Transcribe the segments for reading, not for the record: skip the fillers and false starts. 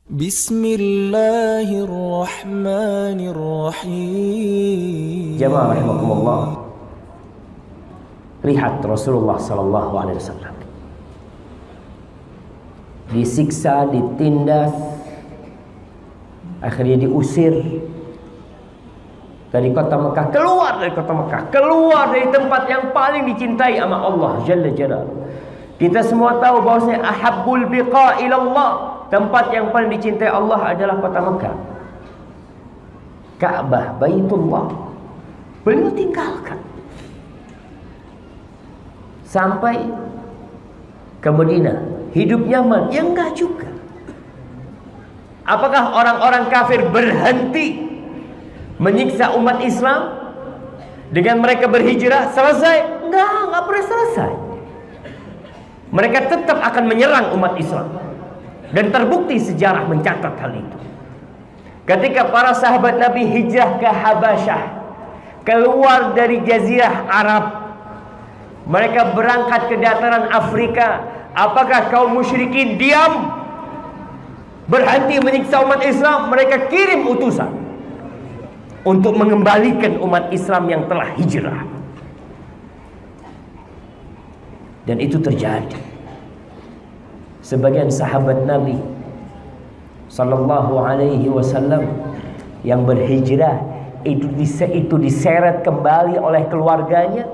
Bismillahirrahmanirrahim. Jamaah rahimakumullah. Lihat Rasulullah sallallahu alaihi wasallam disiksa, ditindas, akhirnya diusir dari kota Mekah, keluar dari kota Mekah, keluar dari tempat yang paling dicintai sama Allah Jalla Jalaluhu. Kita semua tahu bahwasanya ahabbul biqa ilallah, tempat yang paling dicintai Allah adalah kota Mekah, Ka'bah, Baitullah. Beliau tinggalkan sampai ke Madinah. Hidup nyaman? Ya enggak juga. Apakah orang-orang kafir berhenti menyiksa umat Islam dengan mereka berhijrah? Selesai? Enggak pernah selesai. Mereka tetap akan menyerang umat Islam. Dan terbukti sejarah mencatat hal itu. Ketika para sahabat Nabi hijrah ke Habasyah, keluar dari Jazirah Arab, mereka berangkat ke dataran Afrika. Apakah kaum musyrikin diam, berhenti menyiksa umat Islam? Mereka kirim utusan untuk mengembalikan umat Islam yang telah hijrah. Dan itu terjadi. Sebagian sahabat Nabi sallallahu alaihi wasallam yang berhijrah itu diseret kembali oleh keluarganya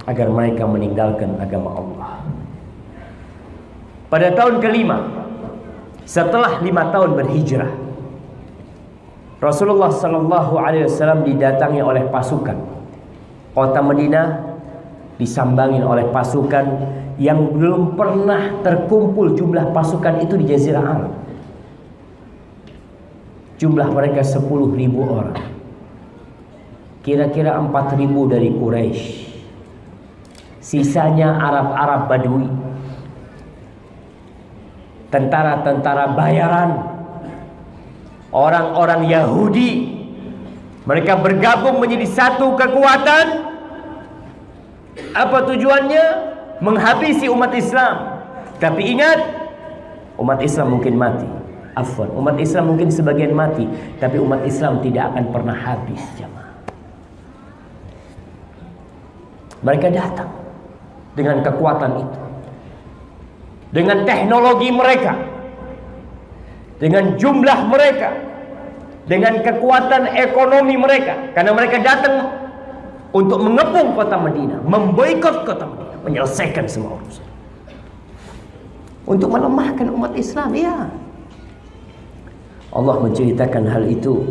agar mereka meninggalkan agama Allah. Pada tahun kelima setelah 5 tahun berhijrah, Rasulullah sallallahu alaihi wasallam didatangi oleh pasukan. Kota Madinah disambangin oleh pasukan yang belum pernah terkumpul jumlah pasukan itu di Jazirah Arab. Jumlah mereka 10.000 orang. Kira-kira 4.000 dari Quraisy. Sisanya Arab-Arab Badui. Tentara-tentara bayaran. Orang-orang Yahudi. Mereka bergabung menjadi satu kekuatan. Apa tujuannya? Menghabisi umat Islam. Tapi ingat, umat Islam mungkin mati. Afwan, umat Islam mungkin sebagian mati, tapi umat Islam tidak akan pernah habis, jemaah. Mereka datang dengan kekuatan itu, dengan teknologi mereka, dengan jumlah mereka, dengan kekuatan ekonomi mereka. Karena mereka datang untuk mengepung kota Madinah, memboikot kota Madinah, menyelesaikan semua urusan, untuk melemahkan umat Islam. Ya, Allah menceritakan hal itu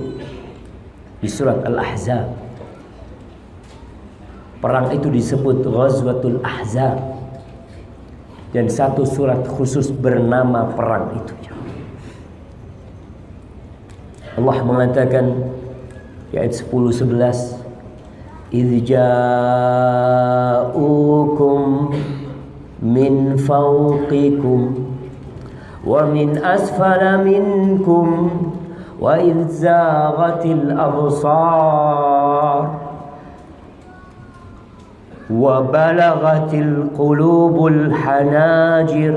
di surat Al-Ahzab. Perang itu disebut Ghazwatul Ahzab, dan satu surat khusus bernama perang itu. Allah mengatakan di ayat 10-11, إِذْ جَاءُوكُمْ مِنْ فَوْقِكُمْ وَمِنْ أَسْفَلَ مِنْكُمْ وَإِذْ زَاغَتِ الْأَبْصَارُ وَبَلَغَتِ الْقُلُوبُ الْحَنَاجِرَ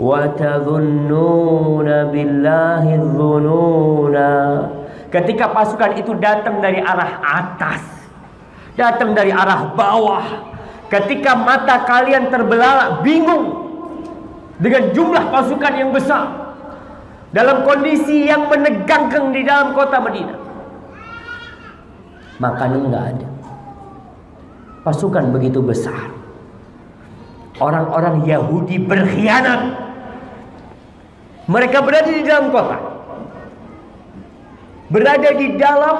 وَتَظُنُّونَ بِاللَّهِ الظُّنُونَ. Ketika pasukan itu datang dari arah atas, datang dari arah bawah, ketika mata kalian terbelalak, bingung dengan jumlah pasukan yang besar, dalam kondisi yang menegangkan di dalam kota Madinah, makanan nggak ada, pasukan begitu besar, orang-orang Yahudi berkhianat, mereka berada di dalam kota, berada di dalam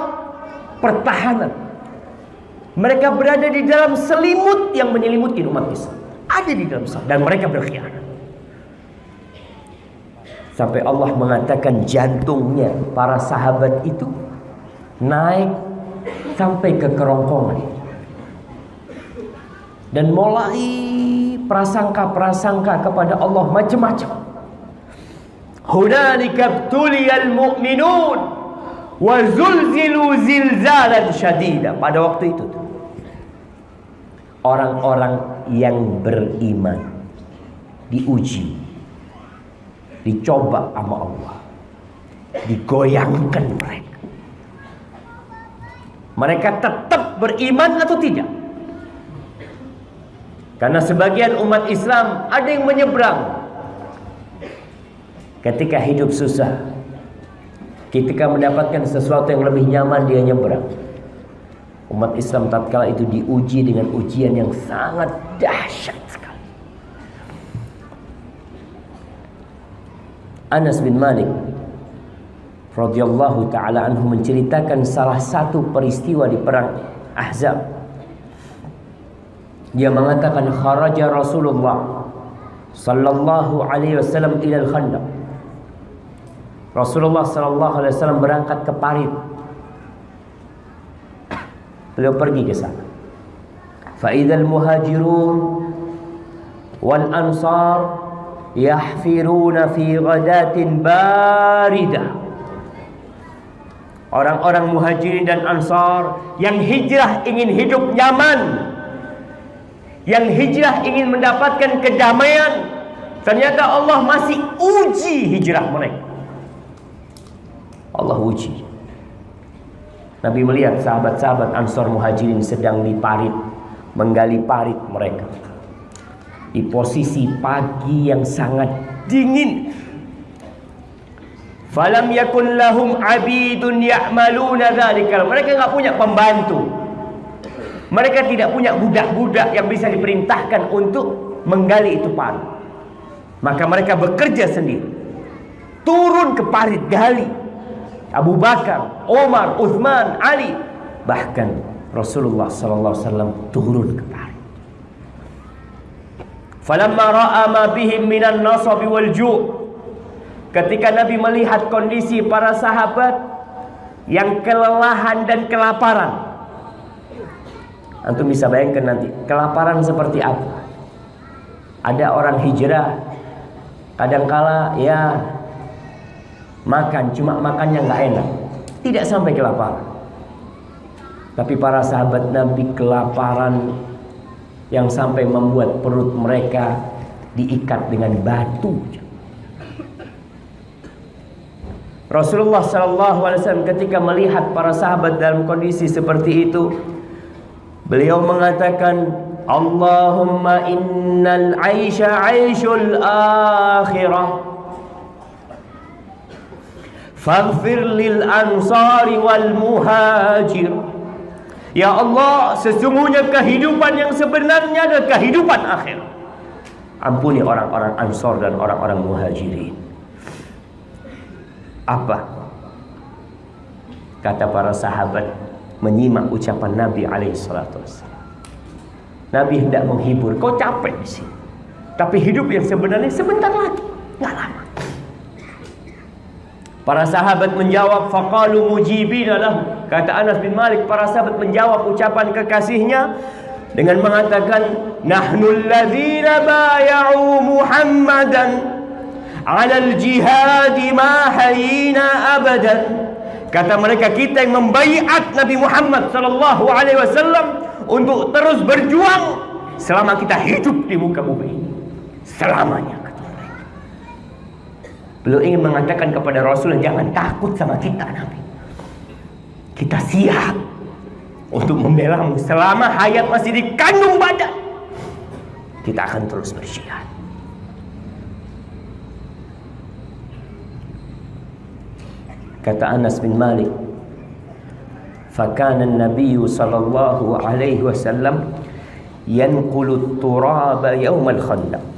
pertahanan. Mereka berada di dalam selimut yang menyelimuti umat Islam. Ada di dalam sana, dan mereka berkhianat. Sampai Allah mengatakan jantungnya para sahabat itu naik sampai ke kerongkongan. Dan mulai prasangka-prasangka kepada Allah macam-macam. Hunalika ibtuliyal mu'minun wa zulzilu zilzalan syadida. Pada waktu itu orang-orang yang beriman diuji dicoba sama Allah, digoyangkan mereka. Mereka tetap beriman atau tidak? Karena sebagian umat Islam ada yang menyeberang. Ketika hidup susah, ketika mendapatkan sesuatu yang lebih nyaman, dia nyeberang. Umat Islam tatkala itu diuji dengan ujian yang sangat dahsyat sekali. Anas bin Malik radhiyallahu taala anhu menceritakan salah satu peristiwa di perang Ahzab. Dia mengatakan kharaja Rasulullah sallallahu alaihi wasallam ila al-Khandaq. Rasulullah sallallahu alaihi wasallam berangkat ke parit. Beliau pergi ke sana. Fa idzal muhajirun wal ansar yahfiruna fi ghadatin baridah. Orang-orang muhajirin dan ansar yang hijrah ingin hidup nyaman, yang hijrah ingin mendapatkan kedamaian, ternyata Allah masih uji hijrah mereka. Allah uji. Nabi melihat sahabat-sahabat Ansar Muhajirin sedang di parit, menggali parit mereka. Di posisi pagi yang sangat dingin. Falam yakun lahum abidun ya'maluna dzalika. Mereka enggak punya pembantu. Mereka tidak punya budak-budak yang bisa diperintahkan untuk menggali itu parit. Maka mereka bekerja sendiri. Turun ke parit gali. Abu Bakar, Umar, Uthman, Ali, bahkan Rasulullah sallallahu alaihi wasallam turun ke parit. Falamma ra'a ma bihim minan nasab wal ju'. Ketika Nabi melihat kondisi para sahabat yang kelelahan dan kelaparan. Antum bisa bayangkan nanti kelaparan seperti apa? Ada orang hijrah, kadangkala ya makan, cuma makannya nggak enak, tidak sampai kelaparan. Tapi para sahabat Nabi kelaparan yang sampai membuat perut mereka diikat dengan batu. Rasulullah SAW ketika melihat para sahabat dalam kondisi seperti itu, beliau mengatakan, Allahumma innal aisha aishul akhirah faghfir lil ansari wal muhajir. Ya Allah, sesungguhnya kehidupan yang sebenarnya adalah kehidupan akhir. Ampuni orang-orang Ansar dan orang-orang Muhajirin. Apa kata para sahabat menyimak ucapan Nabi alaihi salatu wassalam? Nabi hendak menghibur, kau capek di sini. Tapi hidup yang sebenarnya sebentar lagi, enggak lama. Para sahabat menjawab, faqalu mujibina lahu. Kata Anas bin Malik, para sahabat menjawab ucapan kekasihnya dengan mengatakan, nahnu alladzina bay'u Muhammadan 'ala al-jihad ma hayina abadan. Kata mereka, kita yang membaiat Nabi Muhammad sallallahu alaihi wasallam untuk terus berjuang selama kita hidup di muka bumi ini. Selamanya. Beliau ingin mengatakan kepada Rasul, jangan takut sama kita Nabi. Kita siap untuk membelamu selama hayat masih di kandung badan. Kita akan terus berjihad. Kata Anas bin Malik, fakana an-nabiy sallallahu alaihi wasallam yanqulu at-turaba yawm al-khandaq.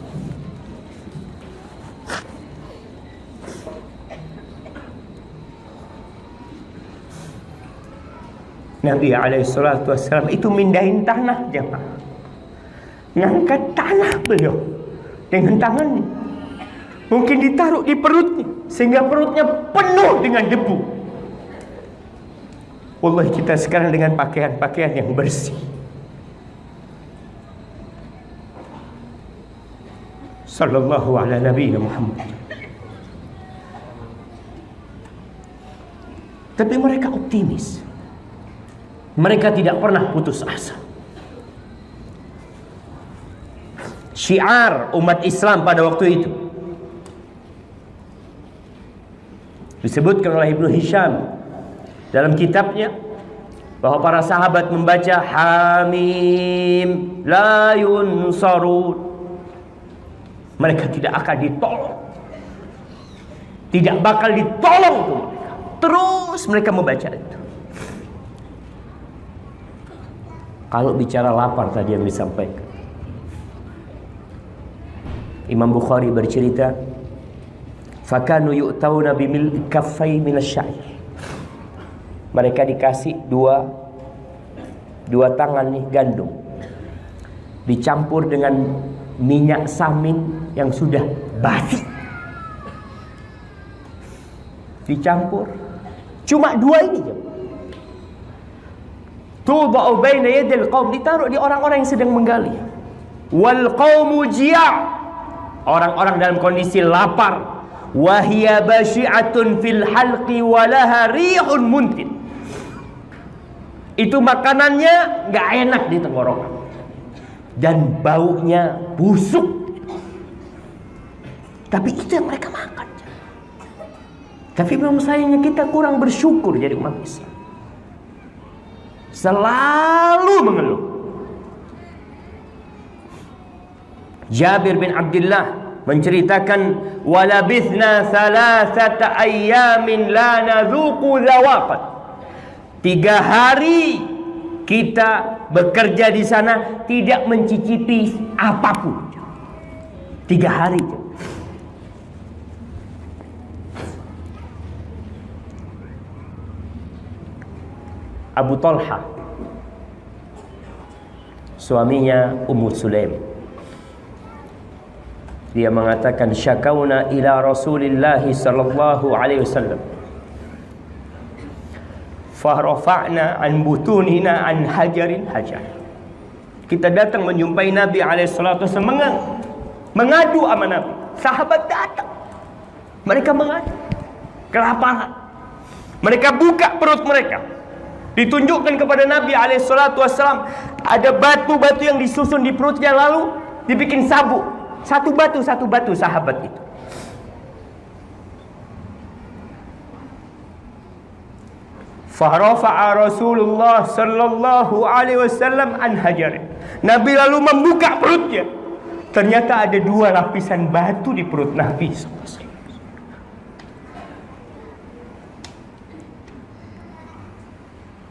Nabi SAW itu mindahin tanah, jemaah. Ngangkat tanah beliau dengan tangannya. Mungkin ditaruh di perutnya sehingga perutnya penuh dengan debu. Wallahi kita sekarang dengan pakaian-pakaian yang bersih. Sallallahu ala nabiyina Muhammad. Tapi mereka optimis. Mereka tidak pernah putus asa. Syiar umat Islam pada waktu itu, Disebutkan oleh Ibnu Hisham dalam kitabnya bahwa para sahabat membaca Hamim la yunsarun, mereka tidak akan ditolong, tidak bakal ditolong tuh mereka. Terus mereka membaca itu. Kalau bicara lapar tadi yang disampaikan, Imam Bukhari bercerita, fakanu yu'tauna bimil kaffai minasyair. Mereka dikasih dua tangan nih gandum, dicampur dengan minyak samin yang sudah basi, dicampur. Cuma dua ini aja. Tudau baina yadil qaum, ditaruh di orang-orang yang sedang menggali. Wal qaumu ji'a', orang-orang dalam kondisi lapar. Wa hiya basyi'atun fil halqi wa laha rihun muntin. Itu makanannya enggak enak di tenggorokan dan baunya busuk. Tapi itu yang mereka makan. Tapi memang sayangnya kita kurang bersyukur jadi umat Islam. Selalu mengeluh. Jabir bin Abdullah menceritakan, walabithna thalathata ayyamin la nadhuqu dhawaqat. 3 hari kita bekerja di sana tidak mencicipi apapun. 3 hari. Abu Talha, suaminya Ummu Sulaim, dia mengatakan, syakauna ila Rasulillah sallallahu alaihi wasallam farafa'na an butunina an hajarin hajar. Kita datang menjumpai Nabi alaihi salatu wasallam, mengadu sama Nabi. Sahabat datang, mereka mengadu kelaparan, mereka buka perut mereka, ditunjukkan kepada Nabi alaihi salatu wasallam ada batu-batu yang disusun di perutnya, lalu dibikin sabuk. Satu batu sahabat itu. Farafa'a Rasulullah sallallahu alaihi wasallam an hajar. Nabi lalu membuka perutnya. Ternyata ada 2 lapisan batu di perut Nabi sallallahu alaihi wasallam.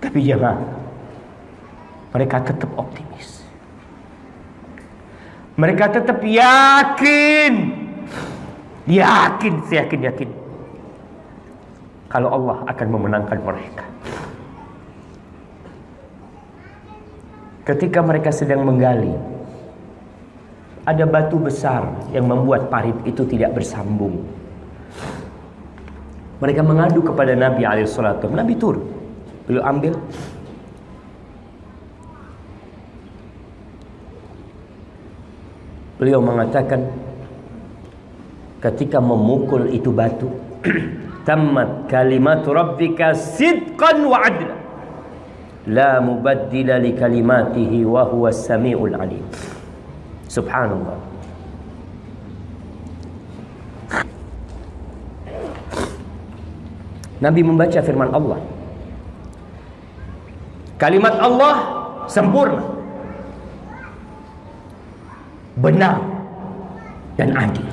Tapi jangan, mereka tetap optimis. Mereka tetap yakin, seyakin kalau Allah akan memenangkan mereka. Ketika mereka sedang menggali, ada batu besar yang membuat parit itu tidak bersambung. Mereka mengadu kepada Nabi alaihissalam. Nabi turun, beliau ambil. Beliau mengatakan, ketika memukul itu batu, tammat kalimatu rabbika sidqan wa adla, la mubaddila li kalimatihi wa huwa as-sami'ul alim. Subhanallah. Nabi membaca firman Allah. Kalimat Allah sempurna, benar dan adil.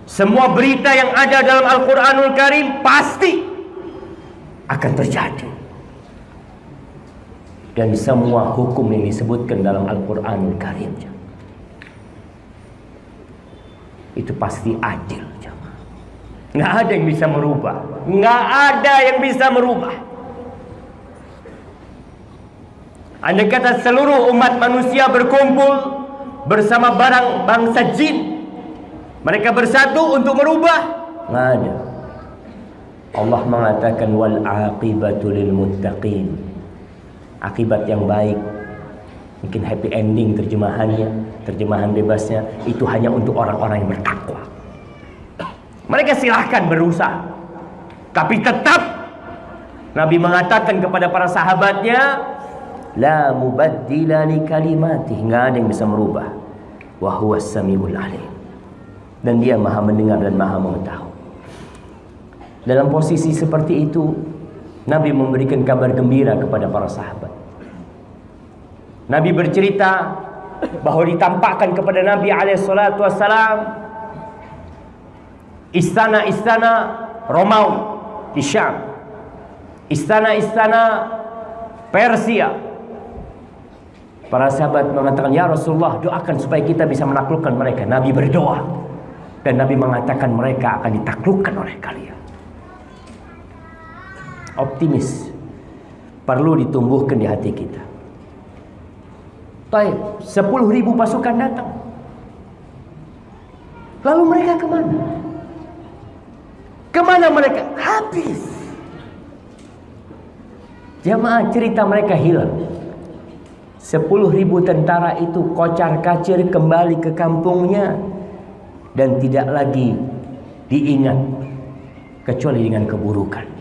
Semua berita yang ada dalam Al-Quranul Karim pasti akan terjadi. Dan semua hukum yang disebutkan dalam Al-Quranul Karim itu pasti adil. Nggak ada yang bisa merubah. Nggak ada yang bisa merubah. Andai kata seluruh umat manusia berkumpul bersama barang bangsa jin, mereka bersatu untuk merubah, nggak ada. Allah mengatakan wal aqibatu lil muttaqin. Akibat yang baik, mungkin happy ending terjemahannya, terjemahan bebasnya, itu hanya untuk orang-orang yang bertakwa. Mereka silahkan berusaha, tapi tetap Nabi mengatakan kepada para sahabatnya, la mubaddila li kalimati, nggak ada yang bisa merubah. Wa huwas samiul alim, dan dia maha mendengar dan maha mengetahui. Dalam posisi seperti itu, Nabi memberikan kabar gembira kepada para sahabat. Nabi bercerita bahwa ditampakkan kepada Nabi alaihissalatu wassalam istana-istana Romawi di Syam, istana-istana Persia. Para sahabat mengatakan, ya Rasulullah, doakan supaya kita bisa menaklukkan mereka. Nabi berdoa, dan Nabi mengatakan mereka akan ditaklukkan oleh kalian. Optimis perlu ditumbuhkan di hati kita. Baik, 10.000 pasukan datang. Lalu mereka kemana? Kemana mereka? Habis. Jamaah, cerita mereka hilang. 10.000 tentara itu kocar-kacir kembali ke kampungnya dan tidak lagi diingat kecuali dengan keburukan.